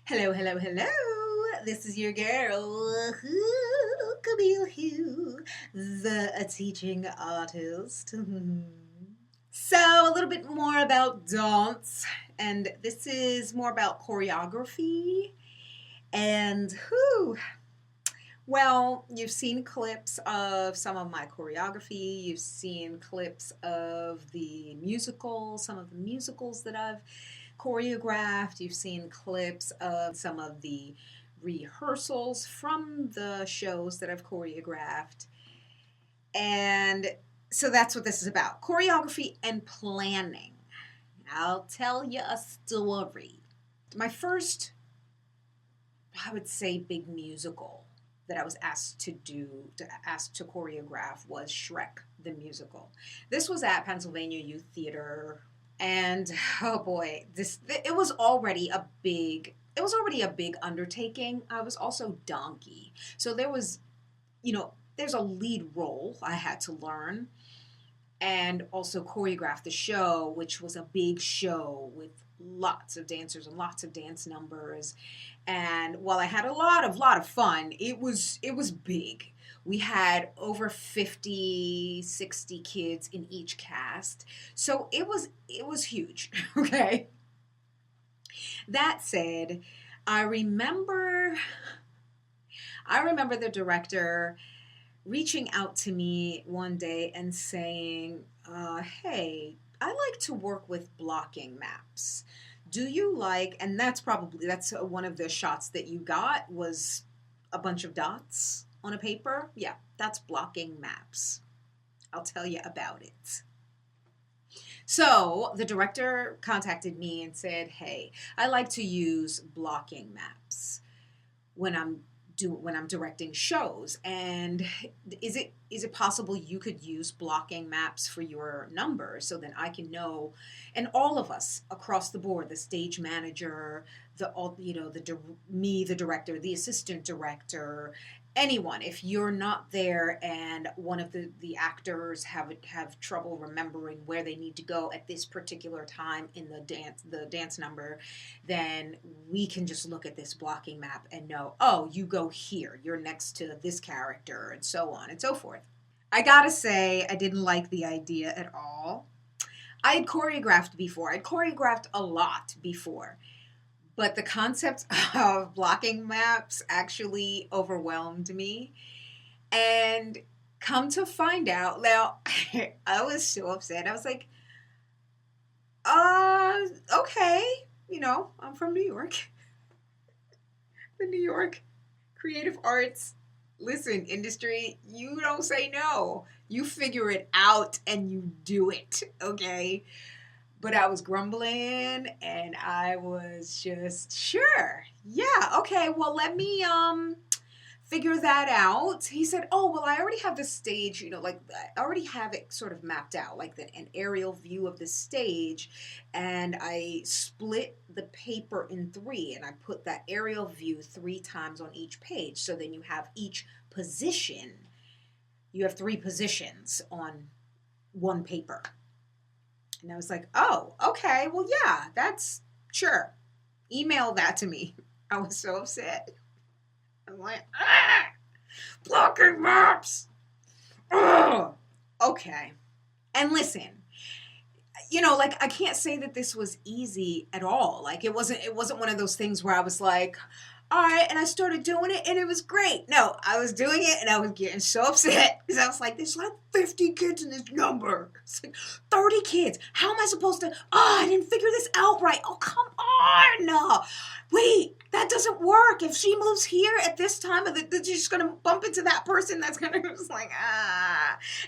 Hello, hello, hello. This is your girl, Camille WHO, the teaching artist. So, a little bit more about dance, and this is more about choreography. And, well, you've seen clips of some of my choreography, you've seen clips of the musicals, some of the musicals that I've choreographed, you've seen clips of some of the rehearsals from the shows that I've choreographed. And so that's what this is about, choreography and planning. I'll tell you a story. My first, I would say, big musical that I was asked to choreograph was Shrek the Musical. This was at Pennsylvania Youth Theater. And oh boy, it was already a big undertaking. I was also donkey. So there was, there's a lead role I had to learn and also choreograph the show, which was a big show with lots of dancers and lots of dance numbers. And while I had a lot of fun, it was big. We had over 50, 60 kids in each cast. So it was huge, okay? That said, I remember the director reaching out to me one day and saying, hey, I like to work with blocking maps. Do you like, and that's one of the shots that you got was a bunch of dots on a paper? Yeah, that's blocking maps. I'll tell you about it. So the director contacted me and said, hey, I like to use blocking maps when I'm directing shows, and is it possible you could use blocking maps for your numbers so then I can know, and all of us across the board, the stage manager, the director, the assistant director, anyone, if you're not there and one of the actors have trouble remembering where they need to go at this particular time in the dance number, then we can just look at this blocking map and know, oh, you go here, you're next to this character, and so on and so forth. I gotta say, I didn't like the idea at all. I had choreographed before. I'd choreographed a lot before. But the concept of blocking maps actually overwhelmed me. And come to find out, now, I was so upset. I was like, okay, I'm from New York. The New York creative arts, industry, you don't say no. You figure it out and you do it, okay? But I was grumbling and I was just, sure, yeah, okay, well, let me figure that out. He said, oh, well, I already have the stage, I already have it sort of mapped out, like an aerial view of the stage, and I split the paper in 3, and I put that aerial view 3 times on each page, so then you have each position. You have 3 positions on one paper. And I was like, oh, okay, well, yeah, that's, sure. Email that to me. I was so upset. I'm like, blocking maps. Ugh. Okay. And listen, I can't say that this was easy at all. Like, it wasn't one of those things where I was like, all right, and I started doing it, and it was great. No, I was doing it, and I was getting so upset, because I was like, there's like 50 kids in this number. It's like 30 kids. How am I supposed to, I didn't figure this out right. Oh, come on. Wait, that doesn't work. If she moves here at this time, she's going to bump into that person that's going to, just like,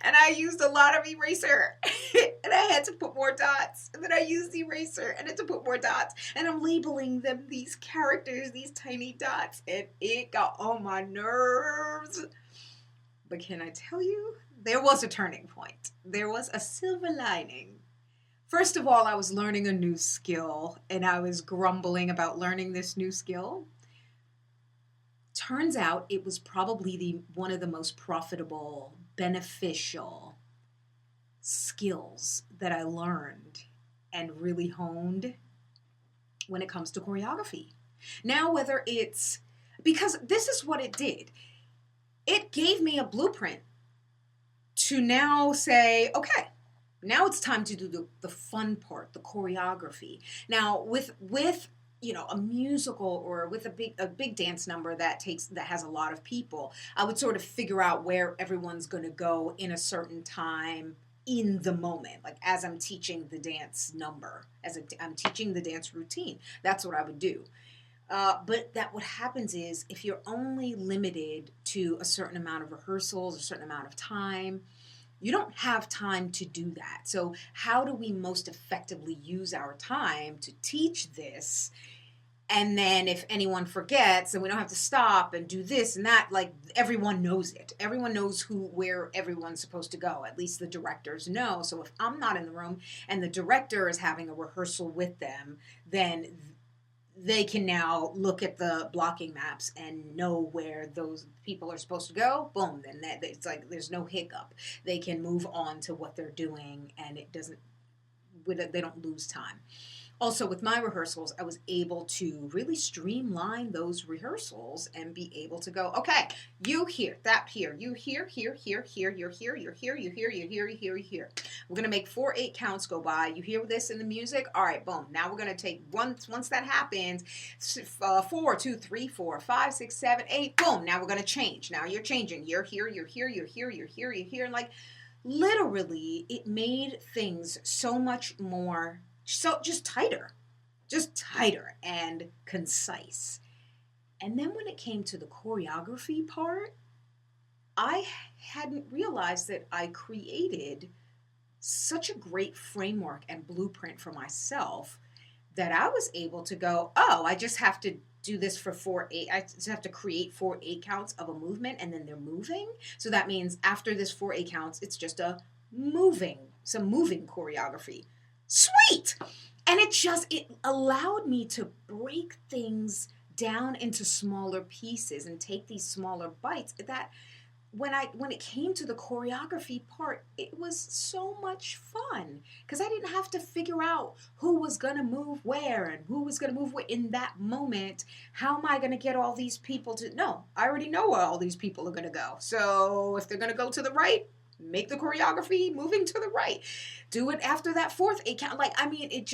And I used a lot of eraser, and I had to put more dots. And then I used eraser, and I had to put more dots. And I'm labeling them, these characters, these tiny dots, and it got on my nerves. But can I tell you, there was a turning point. There was a silver lining. First of all, I was learning a new skill, and I was grumbling about learning this new skill. Turns out it was probably one of the most profitable, beneficial skills that I learned and really honed when it comes to choreography. Now, whether it's, because this is what it did. It gave me a blueprint to now say, okay, now it's time to do the fun part, the choreography. Now, with a musical or with a big dance number that has a lot of people, I would sort of figure out where everyone's going to go in a certain time in the moment, like as I'm teaching the dance number, I'm teaching the dance routine. That's what I would do. But what happens is, if you're only limited to a certain amount of rehearsals, a certain amount of time, you don't have time to do that. So how do we most effectively use our time to teach this? And then if anyone forgets, and we don't have to stop and do this and that, like, everyone knows it. Everyone knows where everyone's supposed to go. At least the directors know. So if I'm not in the room and the director is having a rehearsal with them, then they can now look at the blocking maps and know where those people are supposed to go. Boom, then it's like there's no hiccup. They can move on to what they're doing, and they don't lose time. Also, with my rehearsals, I was able to really streamline those rehearsals and be able to go, okay, you here, that here, you here, here, here, here, you're here, you're here, you here, you here, you here, you here. We're going to make 4/8 counts go by. You hear this in the music? All right, boom. Now we're going to take, once that happens, 4, 2, 3, 4, 5, 6, 7, 8, boom. Now we're going to change. Now you're changing. You're here, you're here, you're here, you're here, you're here. And like, literally, it made things so much more, just tighter and concise. And then when it came to the choreography part, I hadn't realized that I created such a great framework and blueprint for myself that I was able to go, oh, I just have to do this for 4/8. I just have to create 4/8 counts of a movement, and then they're moving. So that means after this 4/8 counts, it's just some moving choreography. Sweet! And it allowed me to break things down into smaller pieces and take these smaller bites. That when it came to the choreography part, it was so much fun because I didn't have to figure out who was going to move where and who was going to move where in that moment. How am I going to get all these people to... No, I already know where all these people are going to go. So if they're going to go to the right, make the choreography moving to the right. Do it after that 4/8 count. Like, I mean, it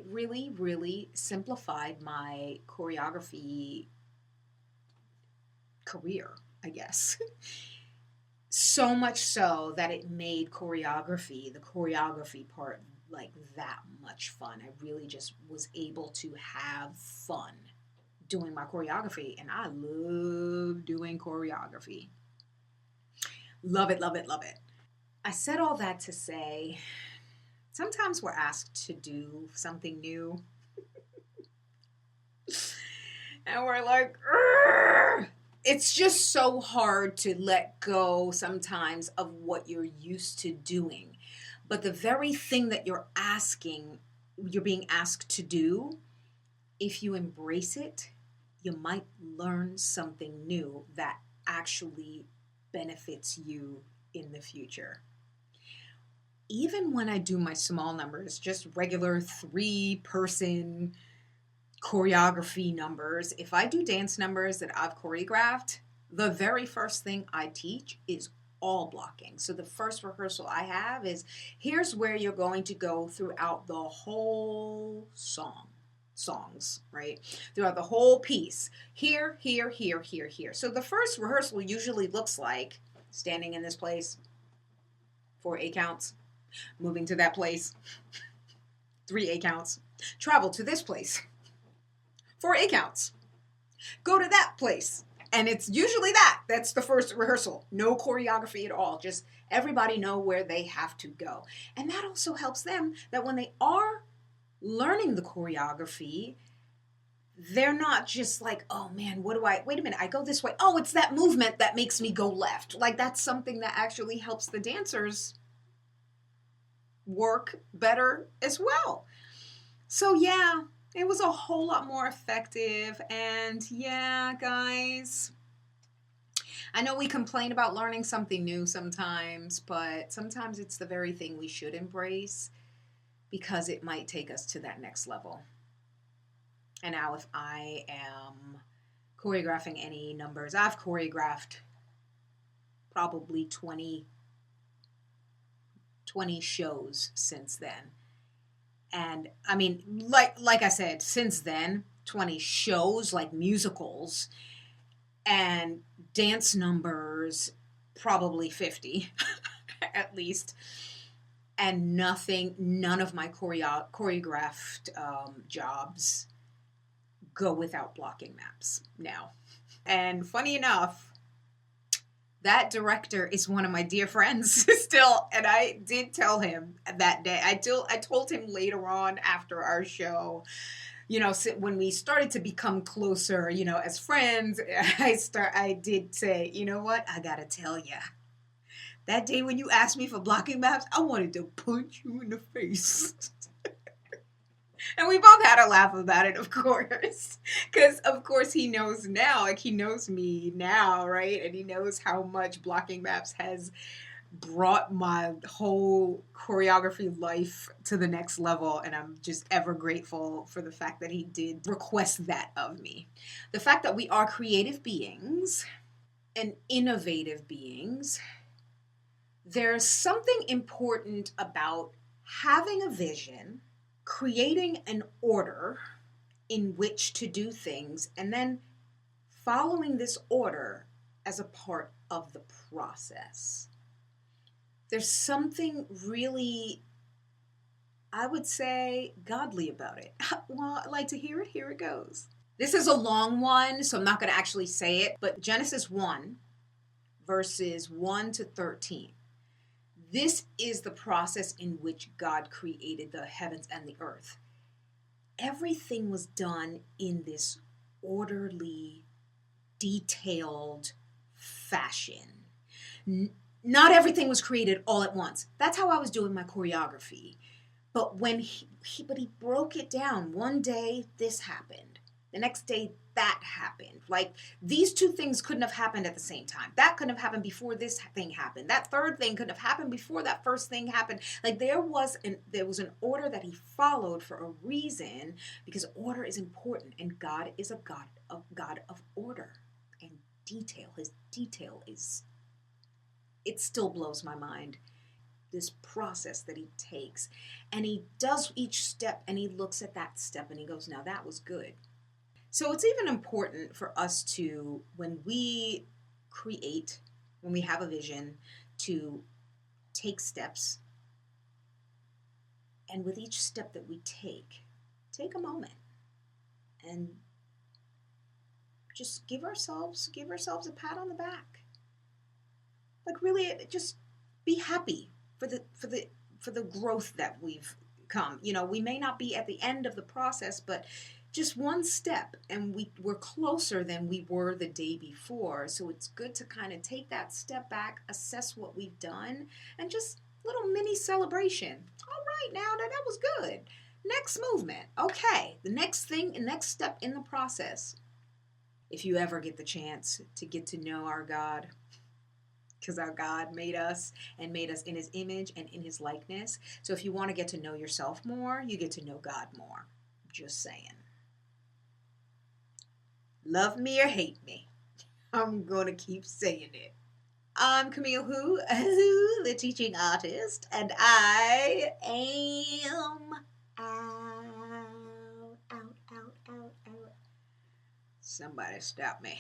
really, really simplified my choreography career, I guess. So much so that it made the choreography part, like, that much fun. I really just was able to have fun doing my choreography, and I love doing choreography. Love it, love it, love it. I said all that to say, sometimes we're asked to do something new. And we're like, "Urgh!" It's just so hard to let go sometimes of what you're used to doing. But the very thing that you're being asked to do, if you embrace it, you might learn something new that actually benefits you in the future. Even when I do my small numbers, just regular 3-person choreography numbers, if I do dance numbers that I've choreographed, the very first thing I teach is all blocking. So the first rehearsal I have is, here's where you're going to go throughout the whole songs, right? Throughout the whole piece. Here, here, here, here, here. So the first rehearsal usually looks like standing in this place, 4/8 counts, moving to that place, 3/8 counts, travel to this place, for 8 counts. Go to that place. And it's usually that's the first rehearsal. No choreography at all. Just everybody know where they have to go. And that also helps them that when they are learning the choreography, they're not just like, oh man, wait a minute, I go this way. Oh, it's that movement that makes me go left. Like that's something that actually helps the dancers work better as well. So yeah, it was a whole lot more effective. And yeah, guys, I know we complain about learning something new sometimes, but sometimes it's the very thing we should embrace because it might take us to that next level. And now if I am choreographing any numbers, I've choreographed probably 20 shows since then. And I mean, like I said, since then, 20 shows, like musicals, and dance numbers, probably 50 at least. And none of my choreographed jobs go without blocking maps now. And funny enough, that director is one of my dear friends still, and I did tell him that day. I told him later on after our show, you know, when we started to become closer, you know, as friends, I did say, you know what, I gotta tell you, that day when you asked me for blocking maps, I wanted to punch you in the face. And we both had a laugh about it, of course. Because, of course, he knows now. Like, he knows me now, right? And he knows how much blocking maps has brought my whole choreography life to the next level. And I'm just ever grateful for the fact that he did request that of me. The fact that we are creative beings and innovative beings, there's something important about having a vision, creating an order in which to do things, and then following this order as a part of the process. There's something really, I would say, godly about it. Well, I'd like to hear it. Here it goes. This is a long one, so I'm not going to actually say it, but Genesis 1, verses 1 to 13. This is the process in which God created the heavens and the earth. Everything was done in this orderly, detailed fashion. Not everything was created all at once. That's how I was doing my choreography. But when he broke it down. One day this happened. The next day that happened. Like, these two things couldn't have happened at the same time. That couldn't have happened before this thing happened. That third thing couldn't have happened before that first thing happened. Like, there was an order that he followed for a reason, because order is important, and God is a God of order and detail. His detail is, it still blows my mind, this process that he takes. And he does each step, and he looks at that step, and he goes, now that was good. So it's even important for us to, when we create, when we have a vision, to take steps. And with each step that we take a moment and just give ourselves a pat on the back. Like, really, just be happy for the growth that we've come. You know, we may not be at the end of the process, but just one step, and we're closer than we were the day before. So it's good to kind of take that step back, assess what we've done, and just little mini celebration. All right, now that was good. Next movement. Okay, the next step in the process. If you ever get the chance to get to know our God, because our God made us and made us in his image and in his likeness. So if you want to get to know yourself more, you get to know God more. Just saying. Love me or hate me, I'm going to keep saying it. I'm Camille WHO, the teaching artist, and I am out. Somebody stop me.